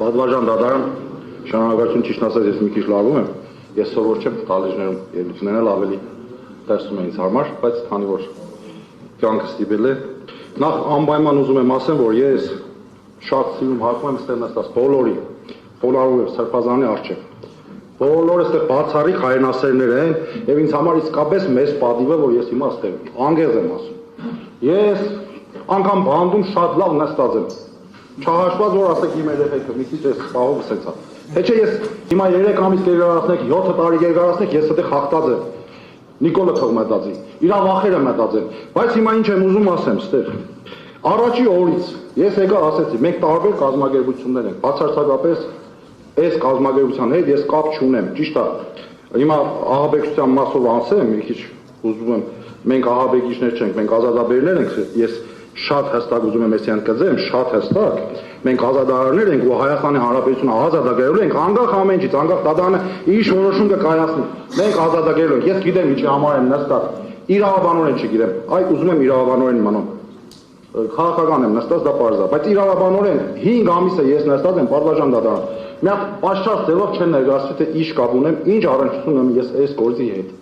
Պատվաժան դատարան, շնորհակալություն ճիշտ ասած ես մի քիչ լարվում եմ, ես սովոր չեմ կալեջներում ելույթներն ավելի տեսնում են ինձ համար, բայց քանի որ կյանքը ստիպել է, նախ անպայման ուզում եմ ասեմ, որ ես շատ սիրում հակում եմ ստեղ նստած բոլորի, խոնարհում եմ Սրբազանի առջև, բոլորը ստեղ բացառիկ հայրենասերներ են եւ ինձ համար իսկապես մեծ պատիվ է, որ ես հիմա ստեղ անգեղ եմ ասում, ես անգամ բանդում շատ լավ նստած եմ, չհաշված որ ասեք իմ երեխեքը մի քիչ էս սպահով սեցա, թե չէ ես հիմա 3 ամիս կերկարացնեք, 7 տարի կերկարացնեք, ես այդտեղ հաղթած եմ, Նիկոլը թող մտածի, իր վախերը մտածեն, բայց հիմա ինչ եմ ուզում ասեմ ստեղ, առաջի օրից ես եկա ասեցի, մենք տարբեր կազմակերպություններ ենք, բացարձակապես այս կազմակերպության հետ ես կապ չունեմ, ճիշտ է, հիմա ահաբեկչության մասով ասեմ, մի քիչ ուզում եմ, մենք ահաբեկիչներ չենք, մենք ազատաբերներ ենք, ես շատ հստակ ուզում եմ այսյան կծեմ, շատ հստակ, մենք ազատահարներ ենք ու Հայաստանի Հանրապետությունը ազատագրելու ենք, անկախ ամեն ինչից, անկախ դատարանը ինչ որոշում կկայացնի, մենք ազատագրելու ենք, ես գիտեմ ինչի համար եմ նստած, իրավաբանորեն չգիտեմ, այ ուզում եմ իրավաբանորեն իմանամ, քաղաքական եմ նստած դա պարզ է, բայց իրավաբանորեն 5 ամիս է ես նստած եմ Պատվաժան դատարան, մի հատ պատշաճ ձևով չեն ներկայացրել թե ինչ կապ ունեմ, ինչ առնչություն ունեմ ես այս գործի հետ։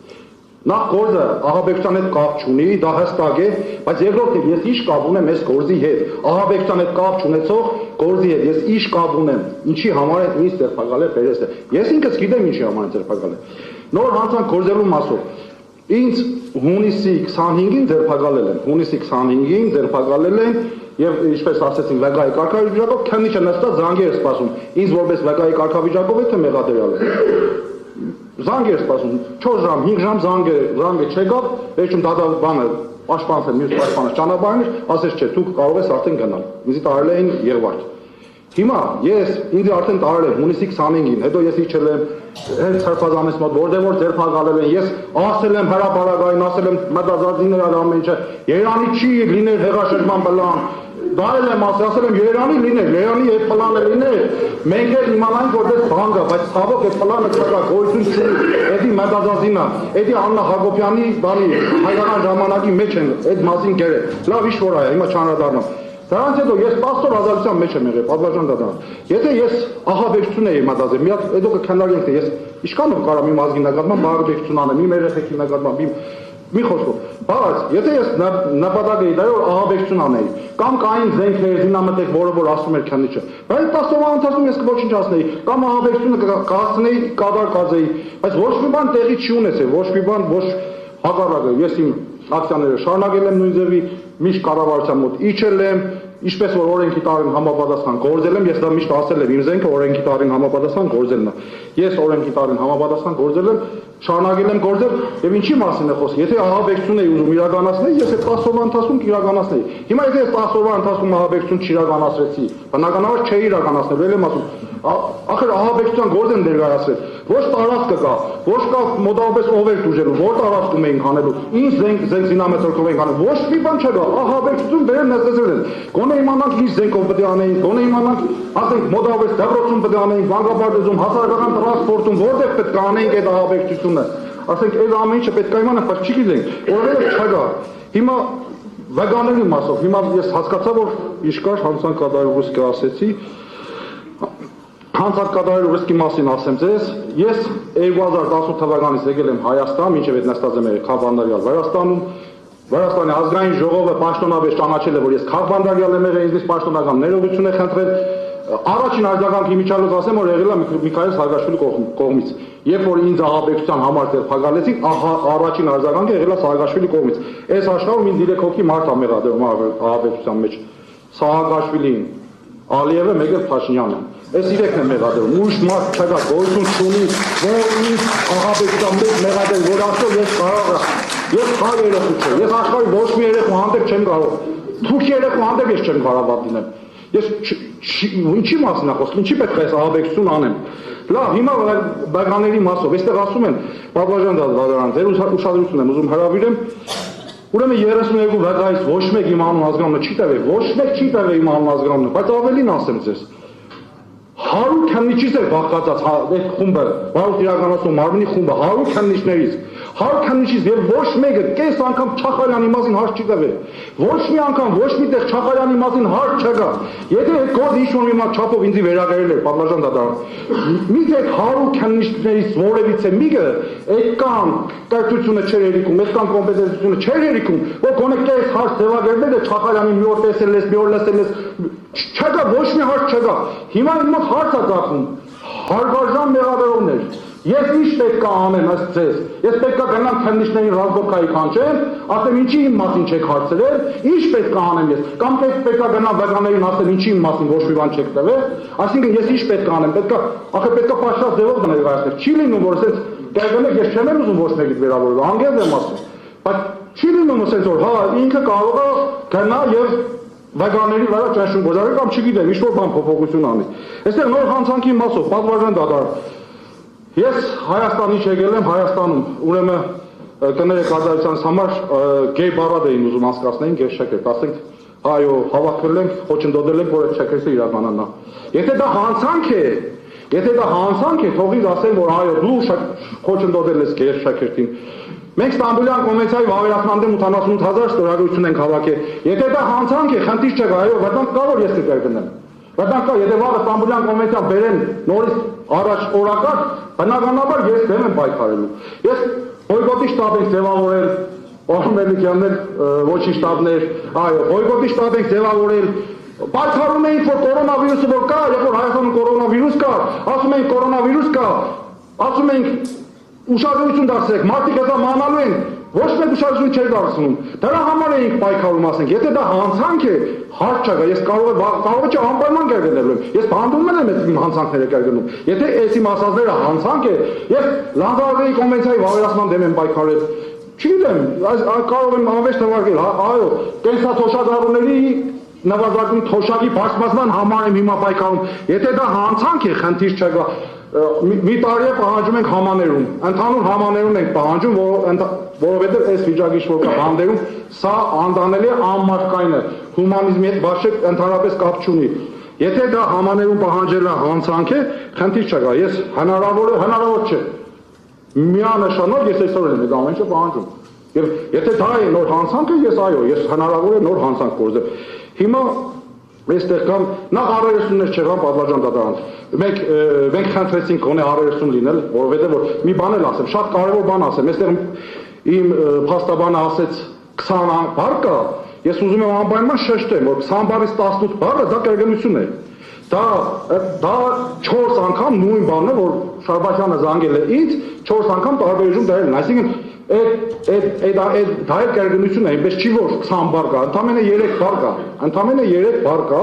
Նախ գործը ահաբեկչության հետ կապ չունի, դա հստակ է, բայց երկրորդն ես ինչ կապ ունեմ այս գործի հետ, ահաբեկչության հետ կապ չունեցող գործի հետ, ես ինչ կապ ունեմ, ինչի համար է ինձ ձերբակալել է Պերեսը։ Ես ինքս գիտեմ ինչի համար է ձերբակալել։ Նոր հանցանք գործելու մասով ինձ հունիսի 25-ին ձերբակալել են, հունիսի 25-ին ձերբակալել են եւ ինչպես ասեցին վեգայի կարգավիճակով քննիչը նստած զանգեր է սպասում, ինձ որպես վեգայի կարգավիճակով է թե մեղադրյալ է։ Զանգ էր սպասում, 4 ժամ, 5 ժամ զանգը չեկավ, վերջում դատաբանը պաշտպանց է, մյուս պաշտպանը ճանապարհին էր, ասեց չէ, դուք կարող ես արդեն գնալ։ Ինձ տարել էին Եղվարդ։ Հիմա ես ինձ արդեն տարել եմ հունիսի 25-ին, հետո ես իջել եմ հենց Սրբազանից մոտ, որտեղ որ ձերբակալել են, ես ասել եմ հրապարակային, ասել եմ մտածածիներ ամեն ինչը, Երանի չի լիներ հեղաշրջման պլան, դա եմ ասել եմ Երանի լիներ, Երանի այդ պլանը լիներ, մենք էլ իմանանք որ դες բան կա, բայց ցավոք այդ պլանը չկա, գոյություն չունի, էդի մտածածինա, էդի Աննա Հակոբյանի բանի հայկական ժամանակի մեջ են այդ մասին գերել, լավ ինչ որ է, հիմա չանդրադառնամ։ Դրանից հետո ես պաստոր ազատության մեջ եմ եղել, Պատվաժան դատարան։ Եթե ես ահաբեկչություն էի մտածել, մի հատ հետո կքննարկենք թե ես ինչքանով կարամ իմ ազգի նկատմամբ ահաբեկչություն անեմ, իմ երեխեքի նկատմամբ, մի խոսքով, բայց եթե ես նպատակ էի դա որ ահաբեկչություն անեի, կամ կային զենքեր, զինամթերք, որը որ ասում էր քննիչը, բայց 10 օրվա ընթացքում ես ոչինչ ասնեի, կամ ահաբեկչությունը կհասցնեի կատարկացեի, բայց ոչ մի բան տեղի չի ունեցել, ոչ մի բան, ոչ հակառակը, ես իմ ակցիաները շարունակել եմ նույն ձևի, միշտ կառավարության մոտ իջել եմ, ինչպես որ օրենքի տարին համապատասխան գործել եմ, ես դա միշտ ասել եմ, իմ զենքը օրենքի տարին համապատասխան գործելն է։ Ես օրենքի տարին համապատասխան գործել եմ, շարունակել եմ գործել, եւ ինչի մասին է խոսքը։ Եթե ահաբեկչություն էի ուզում իրականացնել, ես այդ 10 օրվա ընթացքում կիրականացնեի։ Հիմա եթե ես 10 օրվա ընթացքում ահաբեկչություն չիրականացրեցի, բնականաբար չէի իրականացնել, ել եմ ասում, ախր ահաբեկչության գործ են ներկայացրել, ոչ տարածքը կա, ոչ կա մոտավորապես ով էր դուժելու, որ տարածքում էինք անելու, ինչ զենք զինամթերքով էինք անելու, ոչ մի բան չկա, ահաբեկչություն բերել նստեցել են։ Գոնե իմանանք ինչ զենքով պետք է անեինք, գոնե իմանանք, ասենք մոտավորապես դպրոցում պետք է անեինք, Վանկապարտեզում, հասարակական տրանսպորտում, որտեղ պետք է անեինք այդ ահաբեկչությունը։ Ասենք այդ ամեն ինչը պետք է իմանանք, բայց չգիտենք, որովհետև չկա։ Հիմա վեգաների մասով, հիմա ես հասկացա, որ ինչ կար հանցանք կատարելու ռիսկը ասեցի, հանցանք կատարելու ռիսկի մասին ասեմ ձեզ, ես 2018 թվականից եկել եմ Հայաստան, մինչև այդ նստած եմ Քաղբանդարյալ Վրաստանում, Վրաստանի ազգային ժողովը պաշտոնապես ճանաչել է, որ ես Քաղբանդարյալ եմ եղել, ինձնից պաշտոնական ներողություն է խնդրել, առաջին արձագանքի միջալոց ասեմ, որ եղել է Միքայել Սաակաշվիլի կողմից, երբ որ ինձ ահաբեկչության համար ձերբակալեցին, առաջին արձագանքը եղել է Սաակաշվիլի կողմից, այս աշխարհում ինձ 3 հոգի մարդ է մեղադրում ահաբեկչության մեջ, Սաակաշվիլին, Ալիևը, մեկ էլ Փաշինյանը, այս 3-ն է մեղադրում, ուրիշ մարդ չկա, գոյություն չունի, որ ինձ ահաբեկչության մեջ մեղադրել, որ ասել ես կարող Ես հա երեխու չէ, ես աշխարհի ոչ մի երեխու հանդեպ չեմ կարող, թուրքի երեխու հանդեպ ես չեմ կարող պատդինել, ես ինչի մասին է խոսքը, ինչի պետք է ես ահաբեկչություն անեմ, լավ, հիմա բակաների մասով, այստեղ ասում են, Պատվաժան դատարան, ձեր ուշադրություն եմ ուզում հրավիրեմ, ուրեմն 32 վեգայից ոչ մեկ իմ անուն ազգանունը չի տվել, ոչ մեկ չի տվել իմ անուն ազգանունը, բայց ավելին ասեմ ձեզ, 100 քննիչից էր բաղկացած այդ խումբը, բարոյ իրականացնող մարմնի խումբը, 100 քննիչներից, Հարքանիչից եւ ոչ մեկը կես անգամ Չախալյանի մասին հարց չի տվել։ Ոչ մի անգամ ոչ միտեղ Չախալյանի մասին հարց չկա։ Եթե այդ գործը ինչ-որ մի մատ չափով ինձ վերագրել էր Պատվարժան դատարան։ Միթե 100 քանիչներից որևիցե մեկը այդքան կայացությունը չէր երիկում, այդքան կոմպետենտությունը չէր երիկում, որ գոնե կես հարց ձևագրել է Չախալյանի մի օր տեսել ես, մի օր լսել ես, չկա ոչ մի հարց չկա։ Հիմա իմ մոտ հարց է ծախում։ Հարգարժան մեղադրողներ, ես ինչ պետք է անեմ ըստ ձեզ։ Ես պետք է գնամ քննիչներին ռազմական կանչեմ, ասեմ ինչի իմ մասին չեք հարցրել, ինչ պետք է անեմ ես։ Կամ պետք է գնամ վեգաներին ասեմ ինչի իմ մասին ոչ մի բան չեք տվել, այսինքն ես ինչ պետք է անեմ, պետք է պաշտած ձևով ներկայացնել։ Չի լինում որ ասես կերգնեք ես չեմ ուզում ոչ մեկից վերավորել, անգամ եմ ասում։ Բայց չի լինում ասես որ հա ինքը կարող է գնա եւ վեգաների վրա ճաշում գործարի կամ չգիտեմ ինչ որ բան փոփոխություն անի։ Այստեղ նոր հանցանքի մասով Պատվարժան դատարան։ Ես Հայաստանից եկել եմ Հայաստանում, ուրեմն կներեք ազատությանս համար գեյ բարադ էին ուզում անցկացնեին գեյ շեքերտ, ասենք այո, հավաքվել ենք, խոչընդոտել ենք, որ այդ շեքերտը իրականանա։ Եթե դա հանցանք է, թող ինձ ասեն, որ այո, դու խոչընդոտել ես գեյ շեքերտին։ Մենք Ստամբուլյան կոնվենցիայի վավերացման դեմ 88,000 ստորագրություն ենք հավաքել։ Եթե դա հանցանք է, խնդիր չկա, այո, վտանգ կա որ ես կկրկնեմ։ Վտանգ կա, եթե վաղը Ստամբուլյան կոնվենցիան բերեն նորից առաջ օրակարգ, բնականաբար ես դեմ եմ պայքարելու։ Ես բոյկոտի շտաբ ենք ձևավորել, Մելիքյանն էլ ոչինչ շտաբներ, այո, բոյկոտի շտաբ ենք ձևավորել։ Պայքարում էինք, որ կորոնավիրուսը որ կա, երբ որ Հայաստանում կորոնավիրուս կա, ասում էինք կորոնավիրուս կա, ասում էինք ուշադրություն դարձրեք, մարդիկ հեսա մանալու են, ոչ մեկ ուշադրություն չէր դարձնում։ Դրա համար էինք պայքարում, ասենք, եթե դա հանցանք է, հարց չկա, ես կարող է անպայման կերգնելու եմ, ես բանդում եմ այդ իմ հանցանքները կերգնում։ Եթե այս իմ ասածները հանցանք է, ես Լանդզբուրգի կոնվենցիայի վավերացման դեմ եմ պայքարել։ Չգիտեմ, կարող եմ անվերջ թվարկել, այո, կենսաթոշակառուների նվազագույն թոշակի բարձրացման համար եմ հիմա պայքարում։ Եթե դա հանցանք է, խնդիր չկա։ Մի տարի է պահանջում ենք համաներում, ընդհանուր համաներում ենք պահանջում, որովհետև այս վիճակի որ կա բանդերում, սա անդանելի է անմարդկային է, հումանիզմի հետ բաշխեք ընդհանրապես կապ չունի։ Եթե դա համաներում պահանջելը հանցանք է, խնդիր չկա, ես հնարավոր չէ։ Միանշանակ ես այսօր եմ ամեն ինչը պահանջում։ Եվ եթե դա է նոր հանցանքը, ես այո, ես հնարավոր է նոր հանցանք կորզեմ։ Հիմա այստեղ կամ նախ առերեսումներ չեղան Պատվարժան դատարան։ Մենք խնդրեցինք գոնե առերեսում լինել, որովհետև որ մի բան էլ ասեմ, շատ կարևոր բան ասեմ։ Այստեղ իմ փաստաբանը ասեց 20 բառ կա, ես ուզում եմ անպայման շեշտեմ, որ 20 բառից 18 բառը դա կերգնություն է։ Դա 4 անգամ նույն բանն է, որ Շարբաթյանը զանգել է ինձ, 4 անգամ տարբերություն դրել են, այսինքն դա է կերգնություն է, այնպես չի որ 20 բառ կա, ընդամենը 3 բառ կա,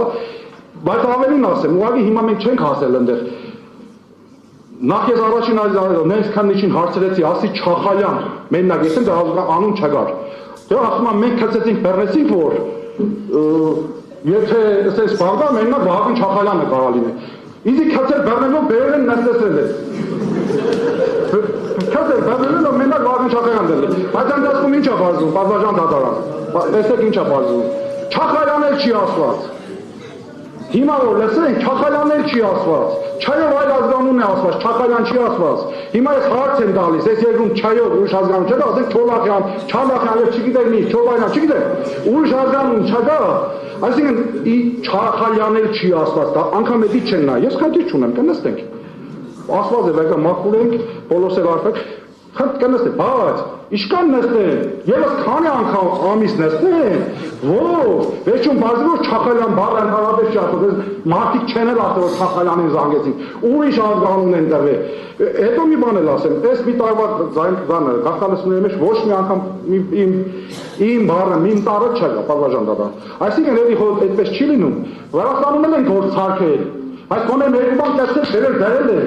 բայց ավելին ասեմ, ուղղակի հիմա մենք չենք հասել այնտեղ։ Նախ ես առաջին նենց քաննիչին հարցրեցի, ասի Չախալյան, մենակ ես եմ դա անուն չգար։ Դե ասում եմ մենք քցեցինք բեռնեցինք, որ եթե այսպես բան կա, մենակ Վահագն Չախալյանը կարող լինի։ Իզի քցել բեռնելով բերել են նստեցրել է։ Քցել բեռնելով մենակ Վահագն Չախալյանն է։ Բայց ընդհանրում ինչ է բարձում, Պատվարժան դատարան։ Տեսեք ինչ է բարձում։ Չախալյանն էլ չի ասված։ Հիմա որ լսենք, Չախալյանն էլ չի ասված։ Չայով այլ ազգանուն է ասված, Չախալյան չի ասված։ Հիմա ես հարց եմ տալիս, այս երկրում Չայով ուրիշ ազգանուն չկա, ասենք Թոլակյան, Չալախյան, եւ չգիտեմ ինչ, Չովայնյան, չգիտեմ։ Ուրիշ ազգանուն չկա։ Այսինքն Չախալյանն էլ չի ասված, դա անգամ էդի չեն նայ։ Ես խնդիր չունեմ, կնստենք։ Ասված է, վեկա մաքուր ենք, բոլորս էլ արփեք։ Կնստենք, բայց ինչքան նստեն, եւս քանի անգամ ամիս նստեն, վերջում բարձր որ Չախալյան բառը ընդհանրապես չի ասում, մարդիկ չեն էլ ասում որ Չախալյանին զանգեցին, ուրիշ ազգանուն են տվել։ Հետո մի բան էլ ասեմ, այս մի տարվա ձայնը գաղթալսությունների մեջ ոչ մի անգամ իմ բառը, իմ տարը չկա, Պատվարժան դատարան։ Այսինքն էլի այդպես չի լինում։ Վրաստանում էլ են գործ ցարկել, բայց գոնե մեր բան կասել դերել է։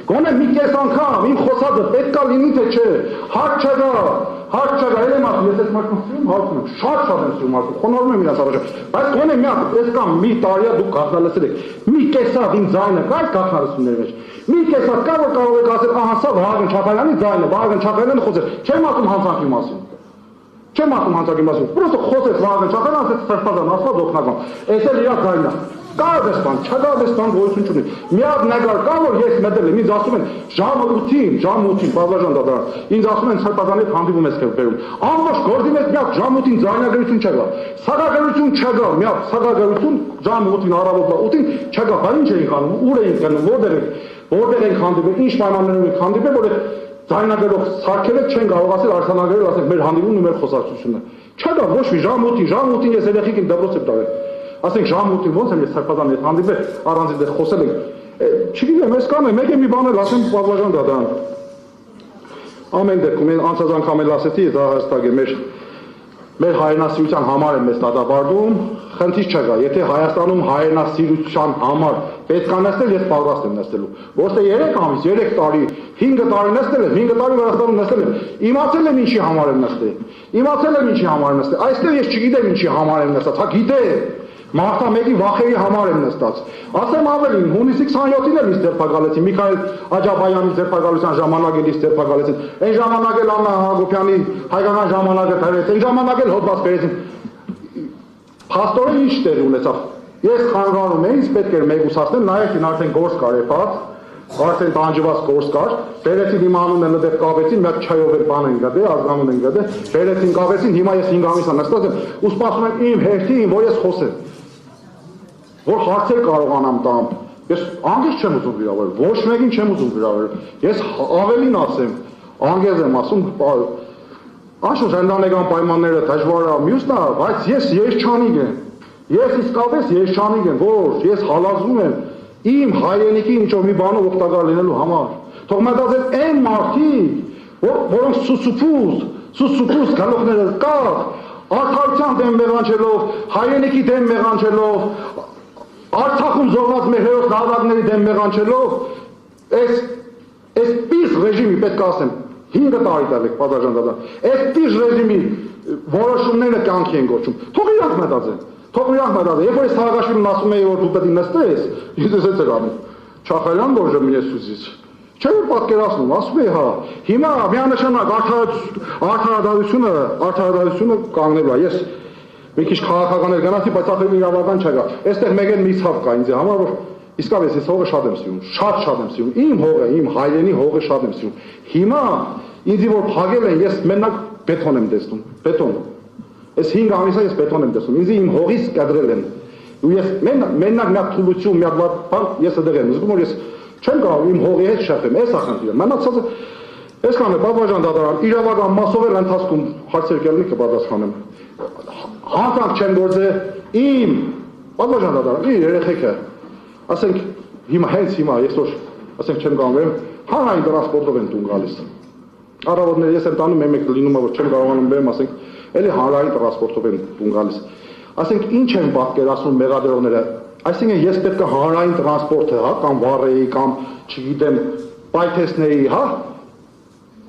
Գոնե մի կես անգամ իմ խոսածը պետք է լինի թե չէ, հարց չկա, էլ եմ ասում, ես այս մարդուն սիրում, հարցում եմ, շատ եմ սիրում մարդուն, խոնարհում եմ իրաց առաջ, բայց գոնե մի հատ, այս կամ մի տարիա դուք գաղտնալսել եք, մի կեսատ իմ ձայնը կա այդ գաղտնալսությունների մեջ, մի կեսատ կա, որ կարող եք ասել, ահա սա Վահագն Չախալյանի ձայնը, Վահագն Չախալյանը խոսել, չեմ ասում հանցանքի մասին, պրոստը խոսեց Վահագն Չախալյանը, ասեց սրբազան, ասված օգնական, այս էլ իրա ձայնը։ Կա դեսպան, չկա դեսպան գոյություն չունի։ Մի հատ նկար կա, որ ես մտել եմ, ինձ ասում են ժամը 8-ին, բավարժան դատարան, ինձ ասում են Սրբազանի հետ հանդիպում ես բերում։ Ամբողջ գործի մեջ մի հատ ժամը 8-ին ձայնագրություն չկա։ Սակագրություն չկա, մի հատ սակագրություն ժամը 8-ին առավոտվա 8-ին չկա, բան ինչ էինք անում, ուր էինք գնում, որտեղ ենք հանդիպել, ինչ պայմաններով ենք հանդիպել, որ ձայնագրող սարքերը չեն կարող ասել արձանագրել, ասենք մեր հանդիպումն ու մեր խոսակցությունը։ Չկա ոչ մի ժամը 8-ին ես երեխեք իմ դպրոց եմ տվել։ Ասենք ժամը 8-ին ոնց եմ ես Սրբազանի հետ հանդիպել, առանց դեռ խոսել ենք։ Չգիտեմ, ես կանեմ, մեկ է մի բան էլ ասեմ բավարժան դատարան։ Ամեն դեպքում անցած անգամ էլ ասեցի, դա հստակ է, մեր հայրենասիրության համար է մեզ դատապարտում, խնդիր չկա, եթե Հայաստանում հայրենասիրության համար պետք է նստել, ես պատրաստ եմ նստելու։ Ոչ թե 3 ամիս, 3 տարի, 5 տարի նստել եմ, 5 տարի Հայաստանում նստել եմ, իմացել եմ ինչի համար եմ նստել։ Իմացել եմ ինչի համար եմ նստել։ Այստեղ ես չգիտեմ ինչի համար եմ նստած, հա գիտեմ։ Մարտա 1-ի վախերի համար եմ նստած։ Ասեմ ավելին, հունիսի 27-ին էլ ինձ ձերբակալեցին, Միքայել Աջաբայանի ձերբակալության ժամանակ էլ ինձ ձերբակալեցին։ Այն ժամանակ էլ Աննա Հակոբյանի հայկական ժամանակը բերեցին, այն ժամանակ էլ հոդված բերեցին։ Փաստորեն ինչ տեղ ունեցավ։ Ես խանգարում եմ, ինձ պետք էր մեկուսացնել, նայեք ին արդեն գործ կար էփած, արդեն տանջված գործ կար, բերեցին իմ անունը նդեր կապեցին, մի հատ չայով էլ բան են գտել, ազգանուն են գտել, բերեցին կապեցին, հիմա ես 5 ամիս եմ նստած եմ, ու սպասում եմ իմ հերթին, որ ես խոսեմ։ Որ հարցեր կարողանամ տամ, ես անգեզ չեմ ուզում վիրավորել, ոչ մեկին չեմ ուզում վիրավորել, ես ավելին ասեմ, անգեզ եմ ասում, Աշուշ ընդանեկան պայմանները դժվար է, մյուսն է, բայց ես երջանիկ եմ, ես իսկապես երջանիկ եմ, որ ես հալազում եմ իմ հայրենիքի ինչ-որ մի բանով օգտակար լինելու համար, թող մտածեն այն մարդիկ, որոնք սուսուփուս գլուխները կախ, արդարության դեմ մեղանչելով, հայրենիքի դեմ մեղանչելով, Արցախում զոհված մեր հերոս նահատակների դեմ մեղանչելով, այս պիս ռեժիմի պետք է ասեմ, 5 տարի տալեք պատասխան դատան, այս պիս ռեժիմի որոշումները կյանքի են գործում, թող իրանք մտածեն, երբ որ ես Սաակաշվիլին ասում էի, որ դու պետք է նստես, ես էս էր անում, Չախալյան դոժը մի ես սուզից, չէ որ պատկերացնում, ասում էի հա, հիմա միանշանակ արդարադատությունը կանգնելու է, ես մի քիչ քաղաքական էր գնացի, բայց ախր իրավական չկա։ Այստեղ մեկ էլ մի ցավ կա ինձ համար, որ իսկապես ես հողը շատ եմ սիրում, շատ եմ սիրում։ Իմ հողը, իմ հայրենի հողը շատ եմ սիրում։ Հիմա ինձ որ փագել են, ես մենակ բետոն եմ տեսնում, բետոն։ Այս 5 ամիսա ես բետոն եմ տեսնում։ Ինձ իմ հողից կադրել են։ Ու ես մենակ մի թուլություն, մի հատ բան ես դեռ եմ զգում, որ ես չեմ կարող իմ հողի հետ շփեմ, էս ախնդիրը։ Մնացածը այսքան է, բավարժան դատարան, իրավական մասով էլ ընթացքում հարցեր կելնի կպատասխանեմ։ Հանցանք չեն գործել իմ բավարժան դատարան, իր երեխեքը, ասենք հենց հիմա, այսօր, ասենք չեմ կանգնեմ, հանրային տրանսպորտով են տուն գալիս։ Առավոտները ես եմ տանում, մեկ լինում է, որ չեմ կարողանում բերեմ, ասենք, էլի հանրային տրանսպորտով են տուն գալիս։ Ասենք ինչ են պատկերացնում մեղադրողները, այսինքն ես պետք է հանրային տրանսպորտը, հա, կամ վառեի, կամ չգիտեմ, պայթեցնեի, հա,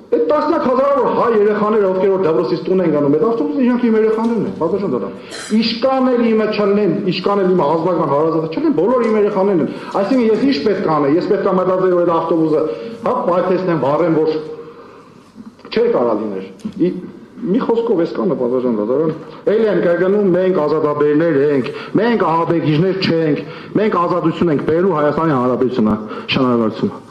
այդ տասնյակ հազարավոր հայ երեխաները, ովքեր որ դպրոցից տուն են գնում, այդ ավտոբուսը իրանք իմ երեխաներն են, պատասխան դառնա։ Իշկան էլ իմը չլինեն, իշկան էլ իմը ազգական հարազատը չլինեն, բոլոր իմ երեխաներն են։ Այսինքն ես ինչ պետք է անեմ, ես պետք է մտածեմ, որ այդ ավտոբուսը, հա, պայթեցնեմ, վառեմ, որ չէ կարա լիներ։ Մի խոսքով էսքանը պատասխան դատարան։ Էլի են կգնում, մենք ազատաբերներ ենք, մենք ահաբեկիչներ չենք, մենք ազատություն ենք բերելու Հայաստանի Հանրապետությունը։ Շնորհակալություն։